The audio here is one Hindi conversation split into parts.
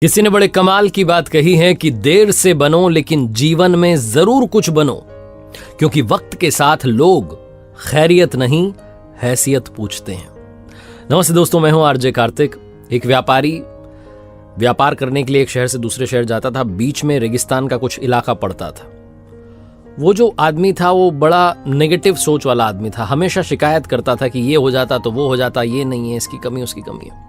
किसी ने बड़े कमाल की बात कही है कि देर से बनो लेकिन जीवन में जरूर कुछ बनो, क्योंकि वक्त के साथ लोग खैरियत नहीं हैसियत पूछते हैं। नमस्ते दोस्तों, मैं हूं आरजे कार्तिक। एक व्यापारी व्यापार करने के लिए एक शहर से दूसरे शहर जाता था। बीच में रेगिस्तान का कुछ इलाका पड़ता था। वो जो आदमी था वो बड़ा नेगेटिव सोच वाला आदमी था। हमेशा शिकायत करता था कि ये हो जाता तो वो हो जाता, ये नहीं है, इसकी कमी उसकी कमी है।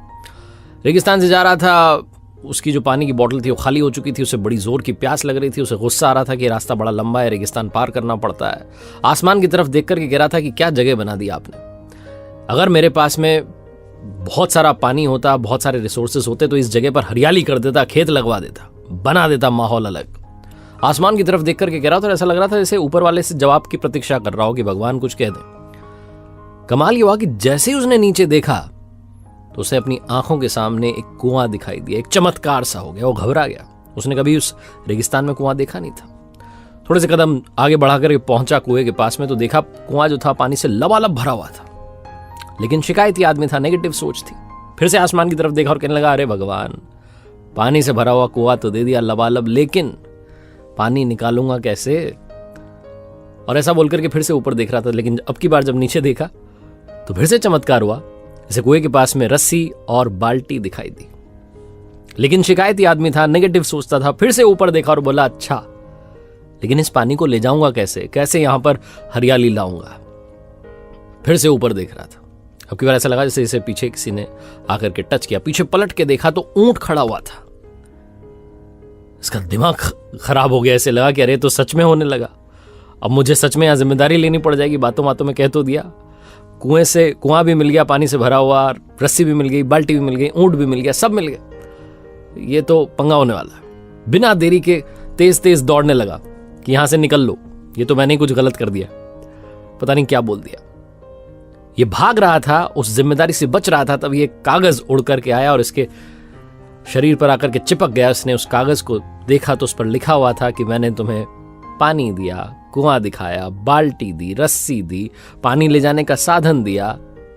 रेगिस्तान से जा रहा था, उसकी जो पानी की बोतल थी वो खाली हो चुकी थी। उसे बड़ी जोर की प्यास लग रही थी। उसे गुस्सा आ रहा था कि रास्ता बड़ा लंबा है, रेगिस्तान पार करना पड़ता है। आसमान की तरफ देख करके कह रहा था कि क्या जगह बना दी आपने। अगर मेरे पास में बहुत सारा पानी होता, बहुत सारे रिसोर्सेज होते तो इस जगह पर हरियाली कर देता, खेत लगवा देता, बना देता माहौल अलग। आसमान की तरफ देख करके कह रहा था, ऐसा लग रहा था जैसे ऊपर वाले से जवाब की प्रतीक्षा कर रहा हो कि भगवान कुछ कह दे। कमाल ये हुआ कि जैसे ही उसने नीचे देखा तो उसे अपनी आंखों के सामने एक कुआं दिखाई दिया। एक चमत्कार सा हो गया, वो घबरा गया। उसने कभी उस रेगिस्तान में कुआं देखा नहीं था। थोड़े से कदम आगे बढ़ाकर पहुंचा कुएं के पास में तो देखा कुआं जो था पानी से लबालब भरा हुआ था। लेकिन शिकायती आदमी था, नेगेटिव सोच थी। फिर से आसमान की तरफ देखा और कहने लगा, अरे भगवान, पानी से भरा हुआ कुआं तो दे दिया लबालब, लेकिन पानी निकालूंगा कैसे? और ऐसा बोलकर के फिर से ऊपर देख रहा था। लेकिन अब की बार जब नीचे देखा तो फिर से चमत्कार हुआ। जैसे कुएं के पास में रस्सी और बाल्टी दिखाई दी। लेकिन शिकायती आदमी था, नेगेटिव सोचता था। फिर से ऊपर देखा और बोला, अच्छा, लेकिन इस पानी को ले जाऊंगा कैसे? कैसे यहां पर हरियाली लाऊंगा? फिर से ऊपर देख रहा था। अब की बार ऐसा लगा जैसे इसे पीछे किसी ने आकर के टच किया। पीछे पलट के देखा तो ऊंट खड़ा हुआ था। इसका दिमाग खराब हो गया। ऐसे लगा कि अरे तो सच में होने लगा। अब मुझे सच में यहां जिम्मेदारी लेनी पड़ जाएगी। बातों बातों में कह तो दिया। कुआं भी मिल गया पानी से भरा हुआ, रस्सी भी मिल गई, बाल्टी भी मिल गई, ऊंट भी मिल गया, सब मिल गया। ये तो पंगा होने वाला है। बिना देरी के तेज तेज दौड़ने लगा कि यहां से निकल लो, ये तो मैंने कुछ गलत कर दिया, पता नहीं क्या बोल दिया। ये भाग रहा था, उस जिम्मेदारी से बच रहा था। तब ये कागज उड़ करके आया और इसके शरीर पर आकर के चिपक गया। उसने उस कागज को देखा तो उस पर लिखा हुआ था कि मैंने तुम्हें पानी दिया, कुआं दिखाया, बाल्टी दी, रस्सी दी, पानी ले जाने का साधन दिया,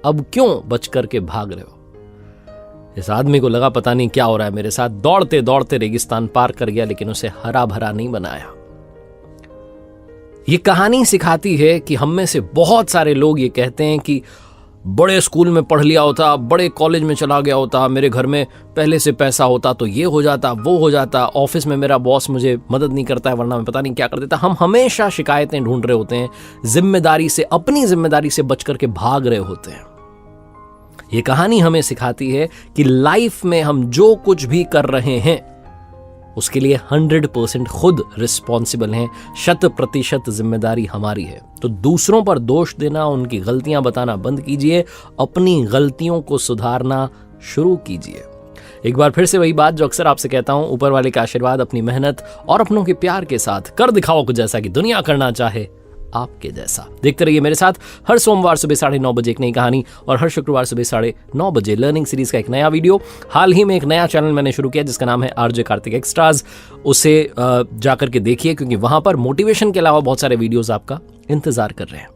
अब क्यों बच करके भाग रहे हो? इस आदमी को लगा पता नहीं क्या हो रहा है मेरे साथ। दौड़ते दौड़ते रेगिस्तान पार कर गया, लेकिन उसे हरा भरा नहीं बनाया। ये कहानी सिखाती है कि हम में से बहुत सारे लोग ये कहते हैं कि बड़े स्कूल में पढ़ लिया होता, बड़े कॉलेज में चला गया होता, मेरे घर में पहले से पैसा होता तो ये हो जाता, वो हो जाता, ऑफिस में मेरा बॉस मुझे मदद नहीं करता है वरना मैं पता नहीं क्या कर देता। हम हमेशा शिकायतें ढूंढ रहे होते हैं, जिम्मेदारी से, अपनी जिम्मेदारी से बच करके भाग रहे होते हैं। ये कहानी हमें सिखाती है कि लाइफ में हम जो कुछ भी कर रहे हैं उसके लिए 100% खुद रिस्पॉन्सिबल हैं। 100% जिम्मेदारी हमारी है। तो दूसरों पर दोष देना, उनकी गलतियां बताना बंद कीजिए, अपनी गलतियों को सुधारना शुरू कीजिए। एक बार फिर से वही बात जो अक्सर आपसे कहता हूं, ऊपर वाले का आशीर्वाद, अपनी मेहनत और अपनों के प्यार के साथ कर दिखाओ कुछ जैसा कि दुनिया करना चाहे आपके जैसा। देखते रहिए मेरे साथ हर सोमवार सुबह 9:30 बजे एक नई कहानी और हर शुक्रवार सुबह 9:30 बजे लर्निंग सीरीज का एक नया वीडियो। हाल ही में एक नया चैनल मैंने शुरू किया जिसका नाम है आरजे कार्तिक एक्स्ट्राज। उसे जाकर के देखिए, क्योंकि वहां पर मोटिवेशन के अलावा बहुत सारे वीडियोस आपका इंतजार कर रहे हैं।